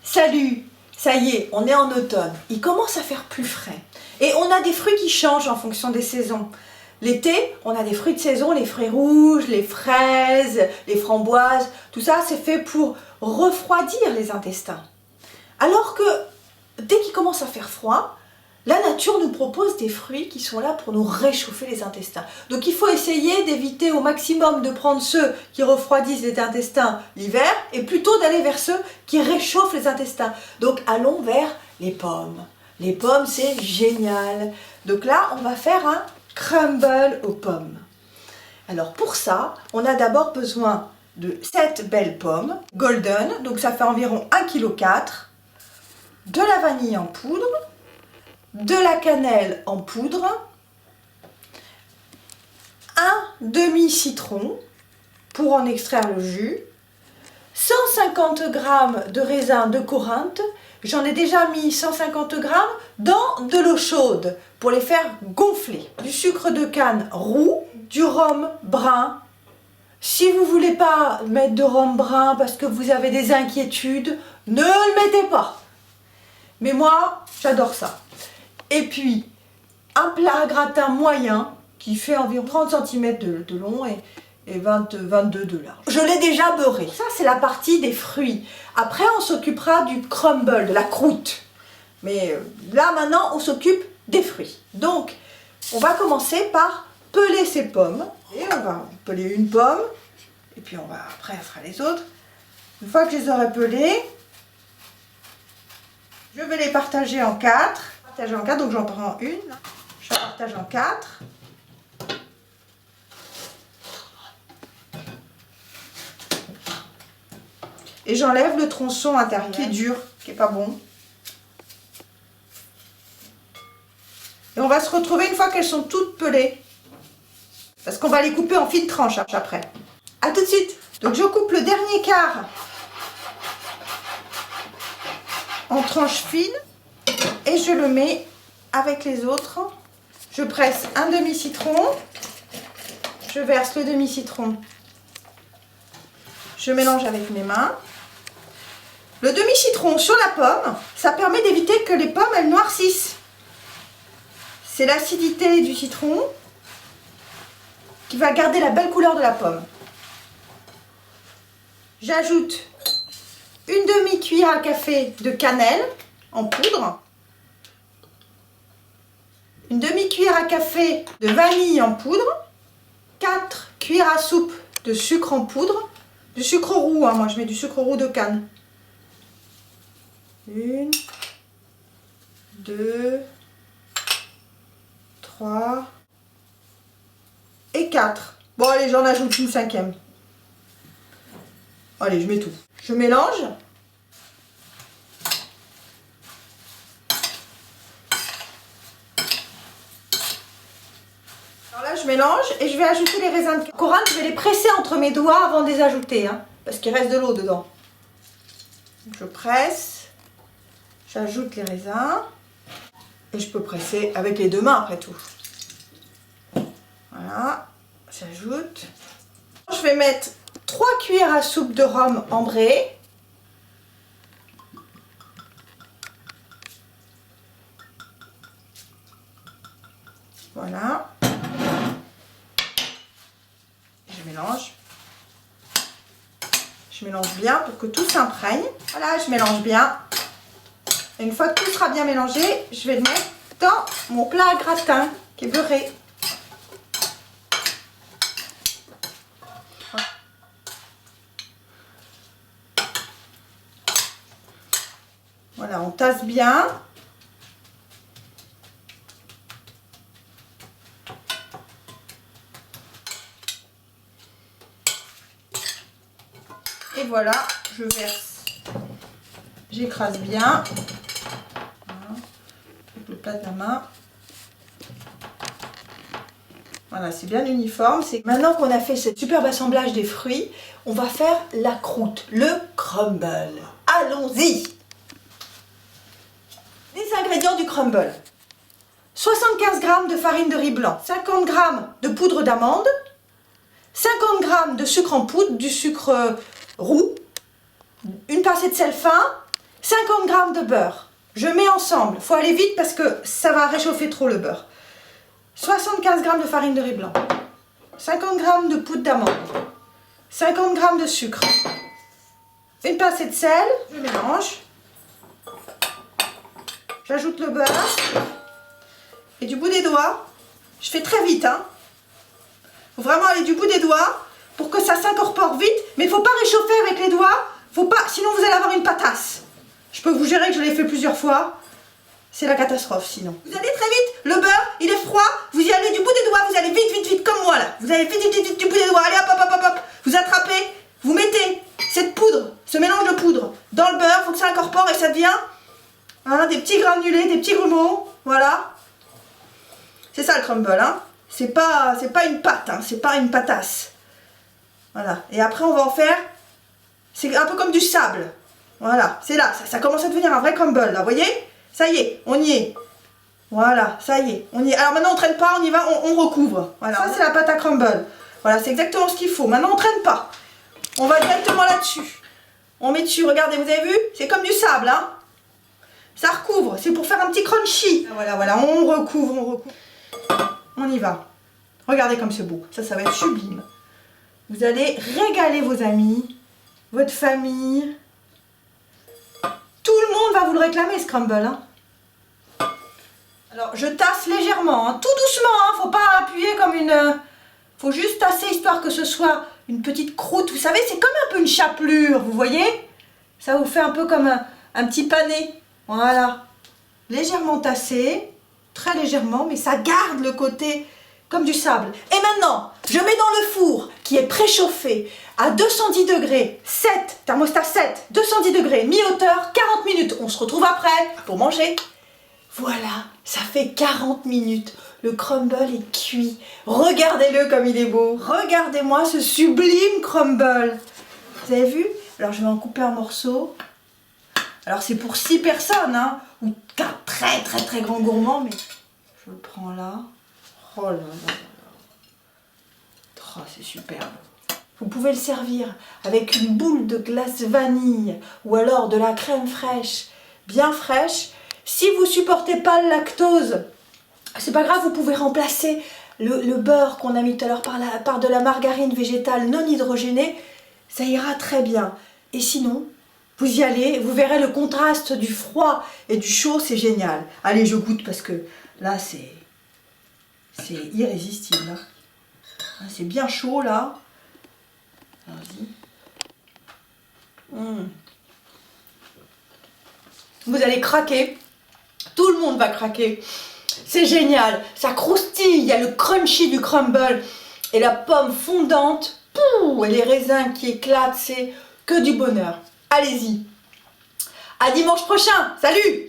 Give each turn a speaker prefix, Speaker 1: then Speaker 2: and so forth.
Speaker 1: Salut! Ça y est, on est en automne. Il commence à faire plus frais. Et on a des fruits qui changent en fonction des saisons. L'été, on a des fruits de saison, les fruits rouges, les fraises, les framboises. Tout ça, c'est fait pour refroidir les intestins. Alors que dès qu'il commence à faire froid, la nature nous propose des fruits qui sont là pour nous réchauffer les intestins. Donc il faut essayer d'éviter au maximum de prendre ceux qui refroidissent les intestins l'hiver et plutôt d'aller vers ceux qui réchauffent les intestins. Donc allons vers les pommes. Les pommes, c'est génial. Donc là, on va faire un crumble aux pommes. Alors pour ça, on a d'abord besoin de 7 belles pommes golden, donc ça fait environ 1,4 kg, de la vanille en poudre, de la cannelle en poudre, un demi-citron pour en extraire le jus, 150 g de raisin de Corinthe. J'en ai déjà mis 150 g dans de l'eau chaude pour les faire gonfler. Du sucre de canne roux, du rhum brun. Si vous ne voulez pas mettre de rhum brun parce que vous avez des inquiétudes, ne le mettez pas. Mais moi, j'adore ça. Et puis, un plat gratin moyen qui fait environ 30 cm de long et 22 de large. Je l'ai déjà beurré. Ça, c'est la partie des fruits. Après, on s'occupera du crumble, de la croûte. Mais là, maintenant, on s'occupe des fruits. Donc, on va commencer par peler ces pommes. Et on va peler une pomme. Et puis, après, on fera les autres. Une fois que je les aurai pelées, je vais les partager en 4. Donc j'en prends une, je la partage en 4. Et j'enlève le tronçon intérieur qui est dur, qui est pas bon. Et on va se retrouver une fois qu'elles sont toutes pelées. Parce qu'on va les couper en fines tranches après. A tout de suite. Donc je coupe le dernier quart en tranches fines. Et je le mets avec les autres. Je presse un demi-citron. Je verse le demi-citron. Je mélange avec mes mains. Le demi-citron sur la pomme, ça permet d'éviter que les pommes elles noircissent. C'est l'acidité du citron qui va garder la belle couleur de la pomme. J'ajoute une demi-cuillère à café de cannelle en poudre. Une demi-cuillère à café de vanille en poudre, 4 cuillères à soupe de sucre en poudre, du sucre roux, moi je mets du sucre roux de canne. 1, 2, 3 et 4. Bon allez, j'en ajoute une 5e. Allez, je mets tout. Je mélange. Je mélange et je vais ajouter les raisins de Corinthe. Je vais les presser entre mes doigts avant de les ajouter, parce qu'il reste de l'eau dedans. Donc je presse, j'ajoute les raisins et je peux presser avec les deux mains après tout. Voilà, j'ajoute. Je vais mettre 3 cuillères à soupe de rhum ambré. Voilà. Je mélange bien pour que tout s'imprègne. Voilà, je mélange bien. Et une fois que tout sera bien mélangé, je vais le mettre dans mon plat à gratin qui est beurré. Voilà, on tasse bien. Et voilà, je verse, j'écrase bien, voilà, avec le plat de la main. Voilà, c'est bien uniforme. Maintenant qu'on a fait ce superbe assemblage des fruits, on va faire la croûte, le crumble. Allons-y! Les ingrédients du crumble. 75 g de farine de riz blanc, 50 g de poudre d'amande, 50 g de sucre en poudre, du sucre roux, une pincée de sel fin, 50 g de beurre. Je mets ensemble, il faut aller vite parce que ça va réchauffer trop le beurre. 75 g de farine de riz blanc, 50 g de poudre d'amande, 50 g de sucre, une pincée de sel, je mélange, j'ajoute le beurre et du bout des doigts, je fais très vite, hein. Faut vraiment aller du bout des doigts pour que ça s'incorpore vite, mais il ne faut pas réchauffer avec les doigts, faut pas, sinon vous allez avoir une patasse. Je peux vous gérer que je l'ai fait plusieurs fois, c'est la catastrophe sinon. Vous allez très vite, le beurre, il est froid, vous y allez du bout des doigts, vous allez vite, vite, vite, comme moi là. Vous allez vite, vite, vite, vite du bout des doigts, allez hop, hop, hop, hop, vous attrapez, vous mettez cette poudre, ce mélange de poudre dans le beurre, il faut que ça incorpore et ça devient hein, des petits granulés, des petits grumeaux, voilà. C'est ça le crumble, hein. C'est pas une pâte, hein, c'est pas une patasse. Voilà, et après on va en faire, c'est un peu comme du sable. Voilà, c'est là, ça commence à devenir un vrai crumble, là, vous voyez? Ça y est, on y est. Voilà, ça y est, on y est. Alors maintenant on traîne pas, on y va, on recouvre. Voilà, ça c'est la pâte à crumble. Voilà, c'est exactement ce qu'il faut. Maintenant on traîne pas. On va directement là-dessus. On met dessus, regardez, vous avez vu? C'est comme du sable, hein? Ça recouvre, c'est pour faire un petit crunchy. Voilà, voilà, on recouvre, on recouvre. On y va. Regardez comme c'est beau, ça va être sublime. Vous allez régaler vos amis, votre famille. Tout le monde va vous le réclamer ce crumble, hein. Alors je tasse légèrement, hein, tout doucement, hein, faut pas appuyer comme une... Faut juste tasser histoire que ce soit une petite croûte. Vous savez, c'est comme un peu une chapelure, vous voyez? Ça vous fait un peu comme un petit pané. Voilà. Légèrement tassé, très légèrement, mais ça garde le côté comme du sable. Et maintenant, je mets dans le four qui est préchauffé à 210 degrés, 7, thermostat 7, 210 degrés, mi-hauteur, 40 minutes. On se retrouve après pour manger. Voilà, ça fait 40 minutes. Le crumble est cuit. Regardez-le comme il est beau. Regardez-moi ce sublime crumble. Vous avez vu? Alors je vais en couper un morceau. Alors c'est pour 6 personnes, hein, ou 4 très très très grands gourmands, mais je le prends là. Oh là là là là. Oh, c'est superbe. Vous pouvez le servir avec une boule de glace vanille ou alors de la crème fraîche, bien fraîche. Si vous supportez pas le lactose, c'est pas grave, vous pouvez remplacer le beurre qu'on a mis tout à l'heure par de la margarine végétale non hydrogénée. Ça ira très bien. Et sinon, vous y allez, vous verrez le contraste du froid et du chaud, c'est génial. Allez, je goûte parce que là, c'est irrésistible. Hein. C'est bien chaud là. Vas-y. Vous allez craquer. Tout le monde va craquer. C'est génial. Ça croustille. Il y a le crunchy du crumble et la pomme fondante. Pouh, et les raisins qui éclatent. C'est que du bonheur. Allez-y. À dimanche prochain. Salut!